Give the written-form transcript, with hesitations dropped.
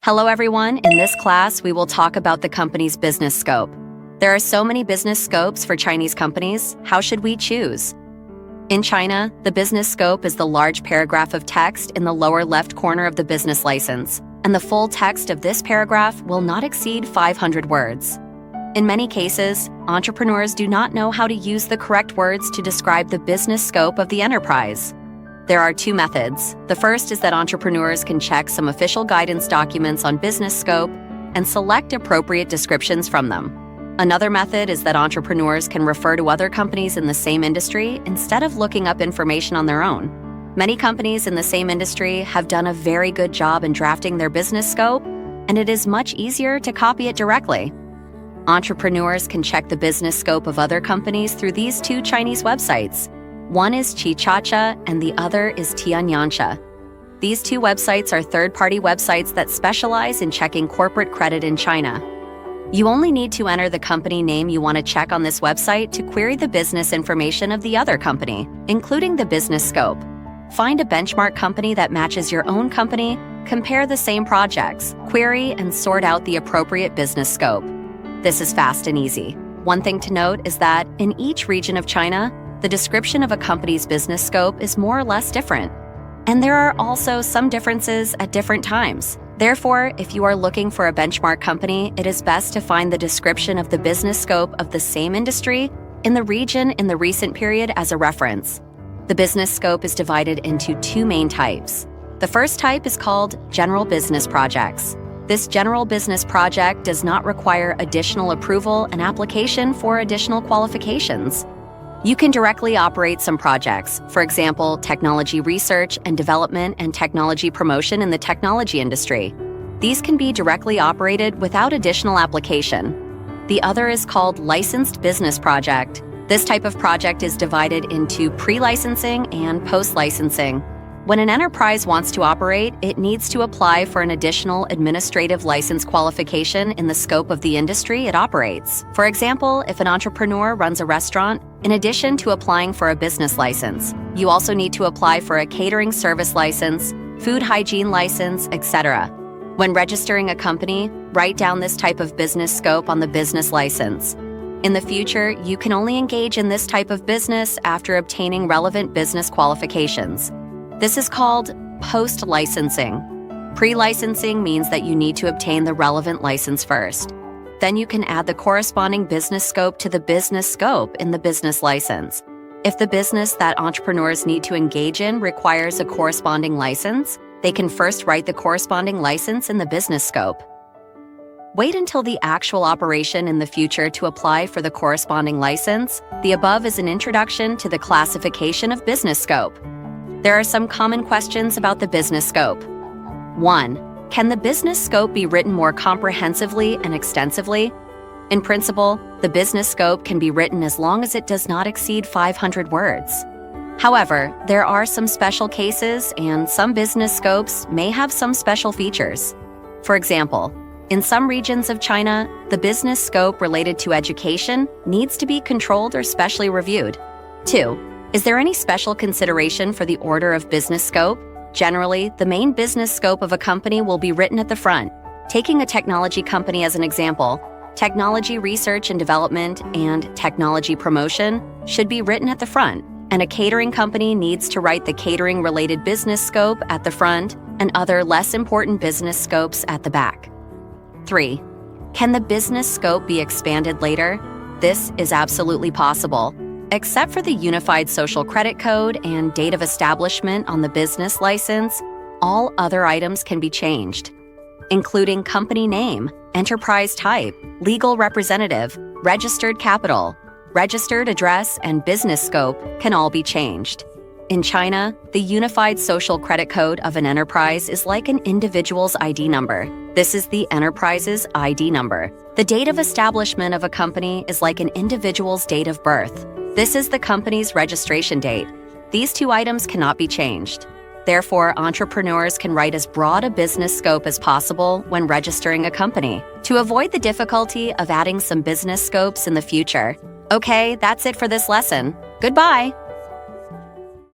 Hello everyone, in this class we will talk about the company's business scope. There are so many business scopes for Chinese companies, how should we choose? In China, the business scope is the large paragraph of text in the lower left corner of the business license, and the full text of this paragraph will not exceed 500 words. In many cases, entrepreneurs do not know how to use the correct words to describe the business scope of the enterprise. There are two methods. The first is that entrepreneurs can check some official guidance documents on business scope and select appropriate descriptions from them. Another method is that entrepreneurs can refer to other companies in the same industry instead of looking up information on their own. Many companies in the same industry have done a very good job in drafting their business scope, and it is much easier to copy it directly. Entrepreneurs can check the business scope of other companies through these two Chinese websites. One is Qichacha and the other is Tianyancha. These two websites are third-party websites that specialize in checking corporate credit in China. You only need to enter the company name you want to check on this website to query the business information of the other company, including the business scope. Find a benchmark company that matches your own company, compare the same projects, query and sort out the appropriate business scope. This is fast and easy. One thing to note is that in each region of China, the description of a company's business scope is more or less different. And there are also some differences at different times. Therefore, if you are looking for a benchmark company, it is best to find the description of the business scope of the same industry in the region in the recent period as a reference. The business scope is divided into two main types. The first type is called General Business Projects. This general business project does not require additional approval and application for additional qualifications. You can directly operate some projects, for example, technology research and development and technology promotion in the technology industry. These can be directly operated without additional application. The other is called Licensed Business Project. This type of project is divided into pre-licensing and post-licensing. When an enterprise wants to operate, it needs to apply for an additional administrative license qualification in the scope of the industry it operates. For example, if an entrepreneur runs a restaurant, in addition to applying for a business license, you also need to apply for a catering service license, food hygiene license, etc. When registering a company, write down this type of business scope on the business license. In the future, you can only engage in this type of business after obtaining relevant business qualifications. This is called post-licensing. Pre-licensing means that you need to obtain the relevant license first. Then you can add the corresponding business scope to the business scope in the business license. If the business that entrepreneurs need to engage in requires a corresponding license, they can first write the corresponding license in the business scope. Wait until the actual operation in the future to apply for the corresponding license. The above is an introduction to the classification of business scope. There are some common questions about the business scope. 1. Can the business scope be written more comprehensively and extensively? In principle, the business scope can be written as long as it does not exceed 500 words. However, there are some special cases and some business scopes may have some special features. For example, in some regions of China, the business scope related to education needs to be controlled or specially reviewed. 2. Is there any special consideration for the order of business scope? Generally, the main business scope of a company will be written at the front. Taking a technology company as an example, technology research and development and technology promotion should be written at the front, and a catering company needs to write the catering-related business scope at the front and other less important business scopes at the back. 3. Can the business scope be expanded later? This is absolutely possible. Except for the Unified Social Credit Code and date of establishment on the business license, all other items can be changed, including company name, enterprise type, legal representative, registered capital, registered address, and business scope can all be changed. In China, the Unified Social Credit Code of an enterprise is like an individual's ID number. This is the enterprise's ID number. The date of establishment of a company is like an individual's date of birth. This is the company's registration date. These two items cannot be changed. Therefore, entrepreneurs can write as broad a business scope as possible when registering a company to avoid the difficulty of adding some business scopes in the future. Okay, that's it for this lesson. Goodbye!